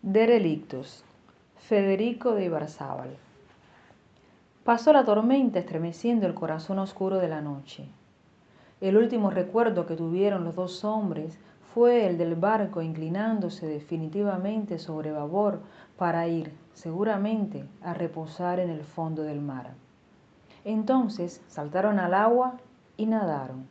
Derelictus, Federico de Ibarzábal. Pasó la tormenta estremeciendo el corazón oscuro de la noche. El último recuerdo que tuvieron los dos hombres fue el del barco inclinándose definitivamente sobre babor para ir, seguramente, a reposar en el fondo del mar. Entonces saltaron al agua y nadaron.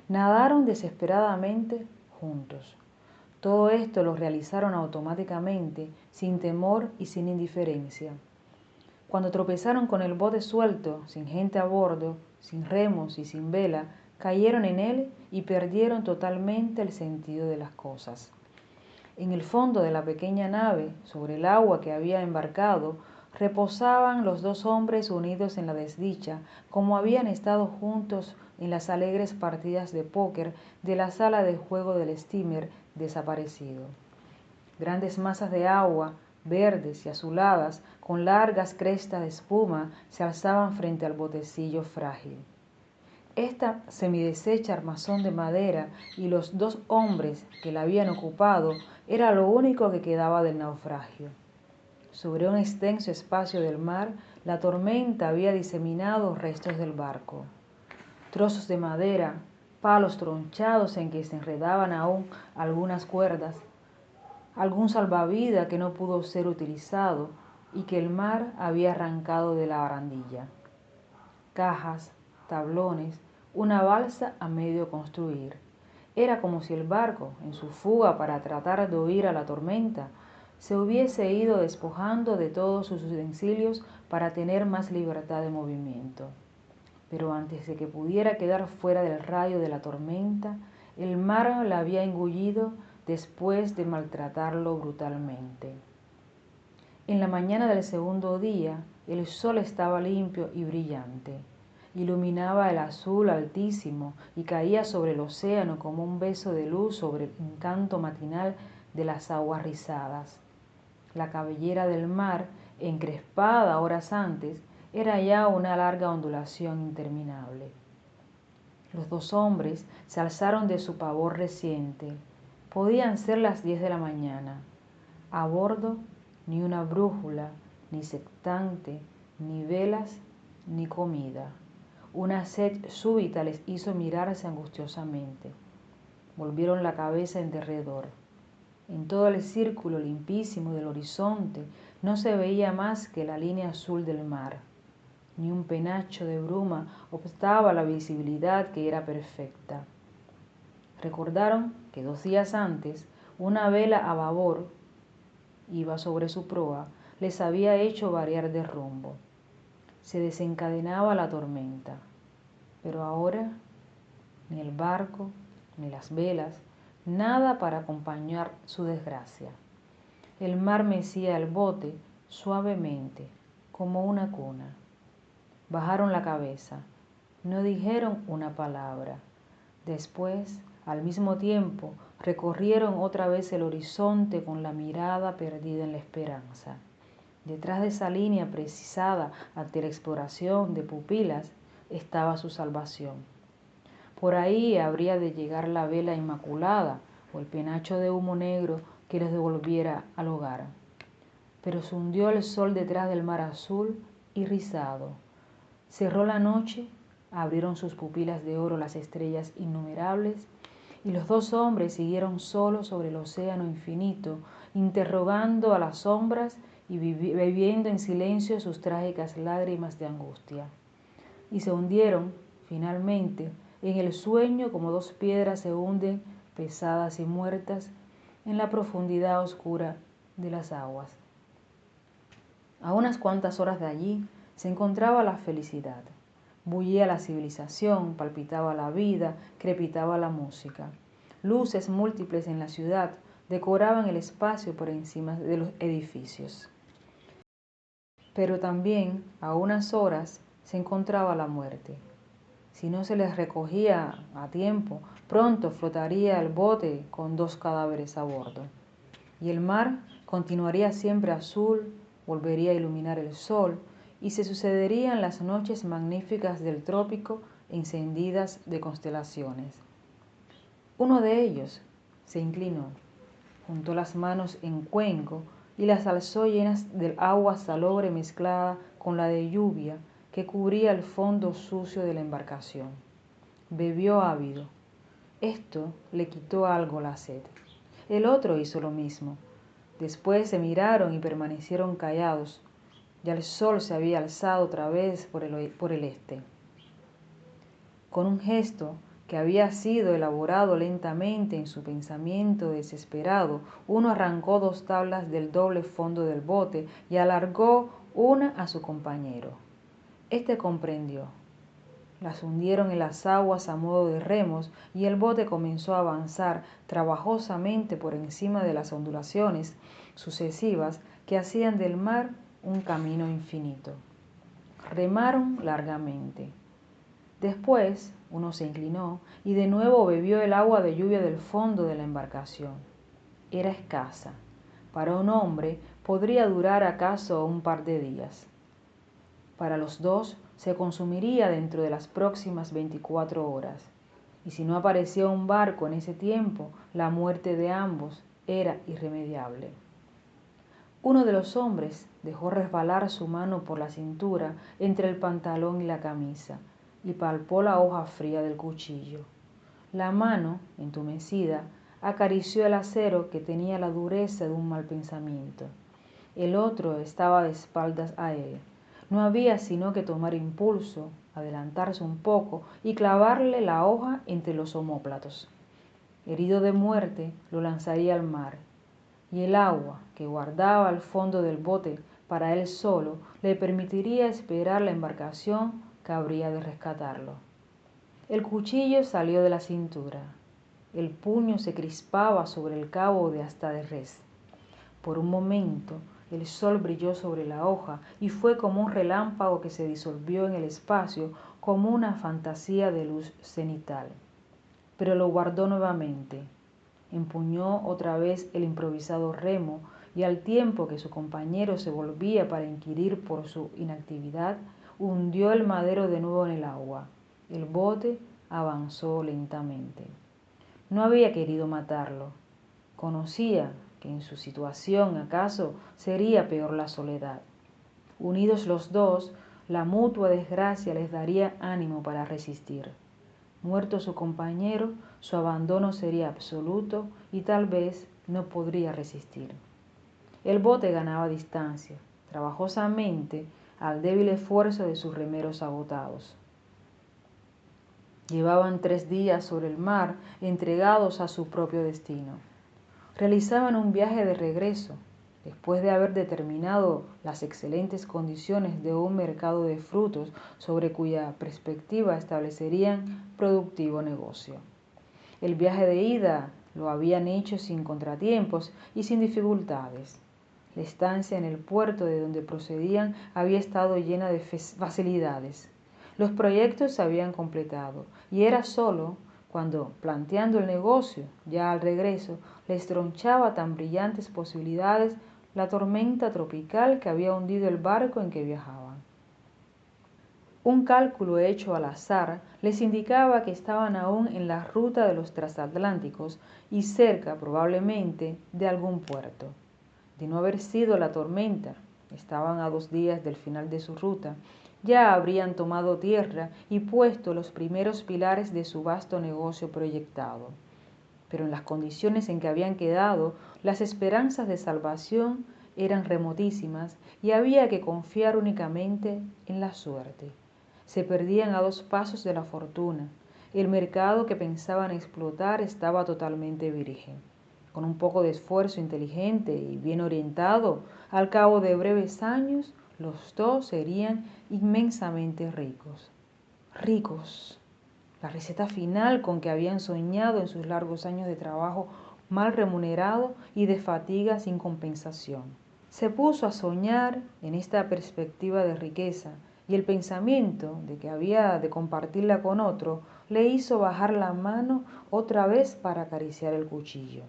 Nadaron desesperadamente juntos. Todo esto lo realizaron automáticamente, sin temor y sin indiferencia. Cuando tropezaron con el bote suelto, sin gente a bordo, sin remos y sin vela, cayeron en él y perdieron totalmente el sentido de las cosas. En el fondo de la pequeña nave, sobre el agua que había embarcado, reposaban los dos hombres unidos en la desdicha, como habían estado juntos en las alegres partidas de póquer de la sala de juego del steamer desaparecido. Grandes masas de agua, verdes y azuladas, con largas crestas de espuma, se alzaban frente al botecillo frágil. Esta semideshecha armazón de madera y los dos hombres que la habían ocupado era lo único que quedaba del naufragio. Sobre un extenso espacio del mar, la tormenta había diseminado restos del barco. Trozos de madera, palos tronchados en que se enredaban aún algunas cuerdas, algún salvavidas que no pudo ser utilizado y que el mar había arrancado de la barandilla. Cajas, tablones, una balsa a medio construir. Era como si el barco, en su fuga para tratar de huir a la tormenta, se hubiese ido despojando de todos sus utensilios para tener más libertad de movimiento. Pero antes de que pudiera quedar fuera del rayo de la tormenta, el mar la había engullido después de maltratarlo brutalmente. En la mañana del segundo día, el sol estaba limpio y brillante. Iluminaba el azul altísimo y caía sobre el océano como un beso de luz sobre el encanto matinal de las aguas rizadas. La cabellera del mar, encrespada horas antes, era ya una larga ondulación interminable. Los dos hombres se alzaron de su pavor reciente. Podían ser las 10 de la mañana. A bordo, ni una brújula, ni sextante, ni velas, ni comida. Una sed súbita les hizo mirarse angustiosamente. Volvieron la cabeza en derredor. En todo el círculo limpísimo del horizonte no se veía más que la línea azul del mar. Ni un penacho de bruma obstaba la visibilidad que era perfecta. Recordaron que 2 días antes, una vela a babor, iba sobre su proa, les había hecho variar de rumbo. Se desencadenaba la tormenta, pero ahora ni el barco, ni las velas, nada para acompañar su desgracia. El mar mecía el bote suavemente, como una cuna. Bajaron la cabeza, no dijeron una palabra. Después, al mismo tiempo, recorrieron otra vez el horizonte con la mirada perdida en la esperanza. Detrás de esa línea precisada ante la exploración de pupilas estaba su salvación. Por ahí habría de llegar la vela inmaculada o el penacho de humo negro que les devolviera al hogar. Pero se hundió el sol detrás del mar azul y rizado. Cerró la noche, abrieron sus pupilas de oro las estrellas innumerables y los dos hombres siguieron solos sobre el océano infinito, interrogando a las sombras y bebiendo en silencio sus trágicas lágrimas de angustia. Y se hundieron, finalmente, en el sueño como dos piedras se hunden, pesadas y muertas, en la profundidad oscura de las aguas. A unas cuantas horas de allí se encontraba la felicidad. Bullía la civilización, palpitaba la vida, crepitaba la música. Luces múltiples en la ciudad decoraban el espacio por encima de los edificios. Pero también, a unas horas, se encontraba la muerte. Si no se les recogía a tiempo, pronto flotaría el bote con 2 cadáveres a bordo. Y el mar continuaría siempre azul, volvería a iluminar el sol, y se sucederían las noches magníficas del trópico encendidas de constelaciones. Uno de ellos se inclinó, juntó las manos en cuenco y las alzó llenas del agua salobre mezclada con la de lluvia que cubría el fondo sucio de la embarcación. Bebió ávido. Esto le quitó algo la sed. El otro hizo lo mismo. Después se miraron y permanecieron callados. Ya el sol se había alzado otra vez por el este. Con un gesto que había sido elaborado lentamente en su pensamiento desesperado, uno arrancó 2 tablas del doble fondo del bote y alargó una a su compañero. Este comprendió. Las hundieron en las aguas a modo de remos y el bote comenzó a avanzar trabajosamente por encima de las ondulaciones sucesivas que hacían del mar un camino infinito. Remaron largamente. Después uno se inclinó y de nuevo bebió el agua de lluvia del fondo de la embarcación. Era escasa. Para un hombre podría durar acaso un par de días. Para los dos se consumiría dentro de las próximas 24 horas. Y si no aparecía un barco en ese tiempo, la muerte de ambos era irremediable. Uno de los hombres dejó resbalar su mano por la cintura entre el pantalón y la camisa y palpó la hoja fría del cuchillo. La mano, entumecida, acarició el acero que tenía la dureza de un mal pensamiento. El otro estaba de espaldas a él. No había sino que tomar impulso, adelantarse un poco y clavarle la hoja entre los omóplatos. Herido de muerte, lo lanzaría al mar, y el agua que guardaba al fondo del bote para él solo le permitiría esperar la embarcación que habría de rescatarlo. El cuchillo salió de la cintura. El puño se crispaba sobre el cabo de asta de res. Por un momento el sol brilló sobre la hoja y fue como un relámpago que se disolvió en el espacio como una fantasía de luz cenital. Pero lo guardó nuevamente. Empuñó otra vez el improvisado remo y al tiempo que su compañero se volvía para inquirir por su inactividad, hundió el madero de nuevo en el agua. El bote avanzó lentamente. No había querido matarlo. Conocía que en su situación acaso sería peor la soledad. Unidos los dos, la mutua desgracia les daría ánimo para resistir. Muerto su compañero, su abandono sería absoluto y tal vez no podría resistir. El bote ganaba distancia, trabajosamente, al débil esfuerzo de sus remeros agotados. Llevaban 3 días sobre el mar, entregados a su propio destino. Realizaban un viaje de regreso, después de haber determinado las excelentes condiciones de un mercado de frutos sobre cuya perspectiva establecerían productivo negocio. El viaje de ida lo habían hecho sin contratiempos y sin dificultades. La estancia en el puerto de donde procedían había estado llena de facilidades. Los proyectos se habían completado y era solo cuando, planteando el negocio, ya al regreso, les tronchaba tan brillantes posibilidades la tormenta tropical que había hundido el barco en que viajaban. Un cálculo hecho al azar les indicaba que estaban aún en la ruta de los transatlánticos y cerca, probablemente, de algún puerto. De no haber sido la tormenta, estaban a 2 días del final de su ruta, ya habrían tomado tierra y puesto los primeros pilares de su vasto negocio proyectado. Pero en las condiciones en que habían quedado, las esperanzas de salvación eran remotísimas y había que confiar únicamente en la suerte. Se perdían a 2 pasos de la fortuna. El mercado que pensaban explotar estaba totalmente virgen. Con un poco de esfuerzo inteligente y bien orientado, al cabo de breves años, los dos serían inmensamente ricos. Ricos. La receta final con que habían soñado en sus largos años de trabajo mal remunerado y de fatiga sin compensación. Se puso a soñar en esta perspectiva de riqueza y el pensamiento de que había de compartirla con otro le hizo bajar la mano otra vez para acariciar el cuchillo.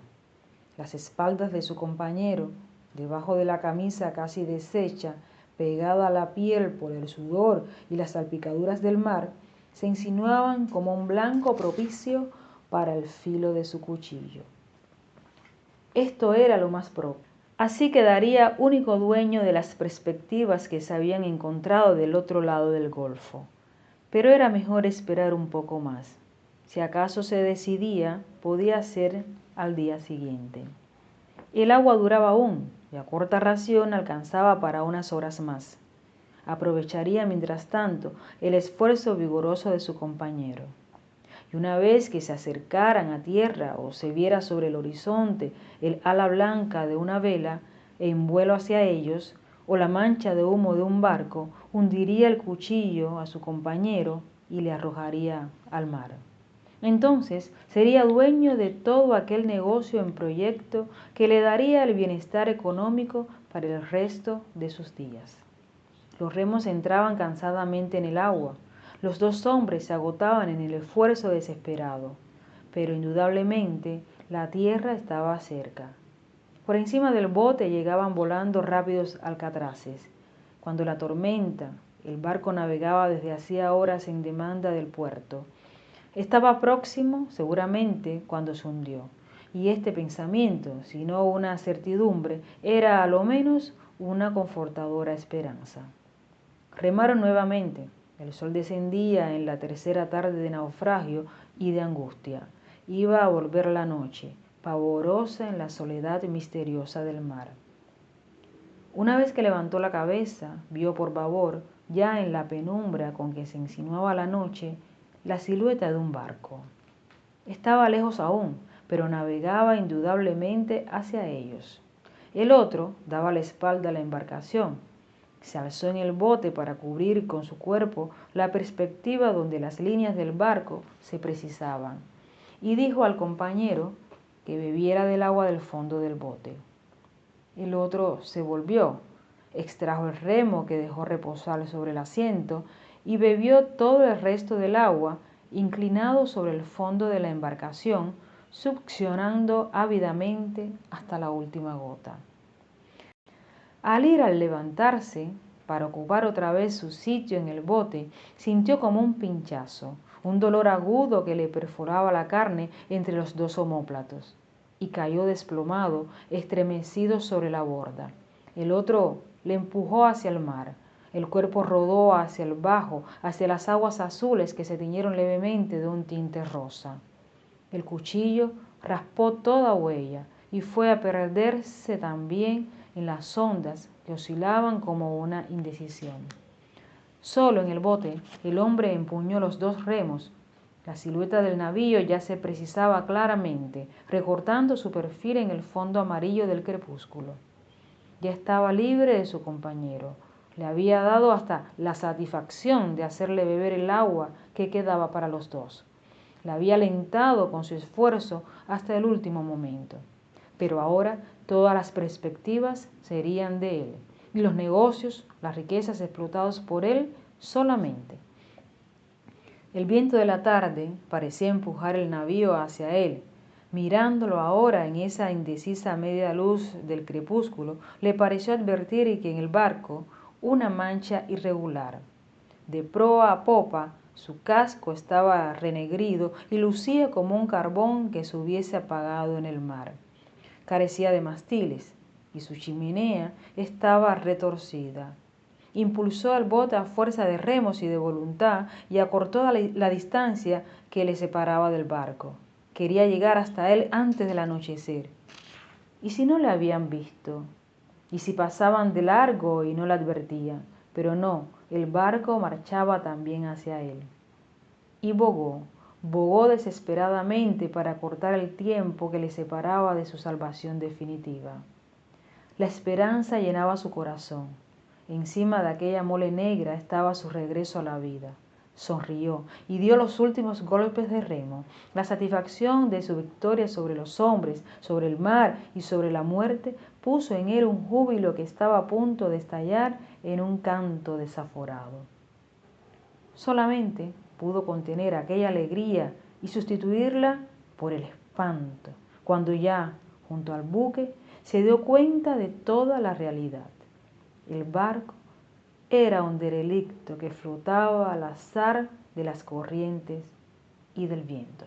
Las espaldas de su compañero, debajo de la camisa casi deshecha, pegada a la piel por el sudor y las salpicaduras del mar, se insinuaban como un blanco propicio para el filo de su cuchillo. Esto era lo más propio. Así quedaría único dueño de las perspectivas que se habían encontrado del otro lado del golfo. Pero era mejor esperar un poco más. Si acaso se decidía, podía ser al día siguiente. El agua duraba aún, y a corta ración alcanzaba para unas horas más. Aprovecharía mientras tanto el esfuerzo vigoroso de su compañero. Y una vez que se acercaran a tierra o se viera sobre el horizonte el ala blanca de una vela en vuelo hacia ellos, o la mancha de humo de un barco, hundiría el cuchillo a su compañero y le arrojaría al mar. Entonces sería dueño de todo aquel negocio en proyecto que le daría el bienestar económico para el resto de sus días. Los remos entraban cansadamente en el agua. Los dos hombres se agotaban en el esfuerzo desesperado, pero indudablemente la tierra estaba cerca. Por encima del bote llegaban volando rápidos alcatraces. Cuando la tormenta, el barco navegaba desde hacía horas en demanda del puerto. Estaba próximo, seguramente, cuando se hundió. Y este pensamiento, si no una certidumbre, era a lo menos una confortadora esperanza. Remaron nuevamente. El sol descendía en la tercera tarde de naufragio y de angustia. Iba a volver la noche, pavorosa en la soledad misteriosa del mar. Una vez que levantó la cabeza, vio por babor, ya en la penumbra con que se insinuaba la noche, la silueta de un barco. Estaba lejos aún, pero navegaba indudablemente hacia ellos. El otro daba la espalda a la embarcación. Se alzó en el bote para cubrir con su cuerpo la perspectiva donde las líneas del barco se precisaban, y dijo al compañero que bebiera del agua del fondo del bote. El otro se volvió, extrajo el remo que dejó reposar sobre el asiento y bebió todo el resto del agua, inclinado sobre el fondo de la embarcación, succionando ávidamente hasta la última gota. Al levantarse, para ocupar otra vez su sitio en el bote, sintió como un pinchazo, un dolor agudo que le perforaba la carne entre los dos omóplatos, y cayó desplomado, estremecido sobre la borda. El otro le empujó hacia el mar. El cuerpo rodó hacia el bajo, hacia las aguas azules que se tiñeron levemente de un tinte rosa. El cuchillo raspó toda huella y fue a perderse también en las ondas que oscilaban como una indecisión. Solo en el bote el hombre empuñó los dos remos. La silueta del navío ya se precisaba claramente, recortando su perfil en el fondo amarillo del crepúsculo. Ya estaba libre de su compañero. Le había dado hasta la satisfacción de hacerle beber el agua que quedaba para los dos. La había alentado con su esfuerzo hasta el último momento. Pero ahora todas las perspectivas serían de él, y los negocios, las riquezas explotados por él solamente. El viento de la tarde parecía empujar el navío hacia él. Mirándolo ahora en esa indecisa media luz del crepúsculo, le pareció advertir que en el barco una mancha irregular. De proa a popa, su casco estaba renegrido y lucía como un carbón que se hubiese apagado en el mar. Carecía de mástiles y su chimenea estaba retorcida. Impulsó al bote a fuerza de remos y de voluntad y acortó la distancia que le separaba del barco. Quería llegar hasta él antes del anochecer. ¿Y si no le habían visto? ¿Y si pasaban de largo y no le advertían? Pero no, el barco marchaba también hacia él. Y bogó desesperadamente para cortar el tiempo que le separaba de su salvación definitiva. La esperanza llenaba su corazón. Encima de aquella mole negra estaba su regreso a la vida. Sonrió y dio los últimos golpes de remo. La satisfacción de su victoria sobre los hombres, sobre el mar y sobre la muerte puso en él un júbilo que estaba a punto de estallar en un canto desaforado. Solamente pudo contener aquella alegría y sustituirla por el espanto, cuando ya, junto al buque, se dio cuenta de toda la realidad. El barco era un derelicto que flotaba al azar de las corrientes y del viento.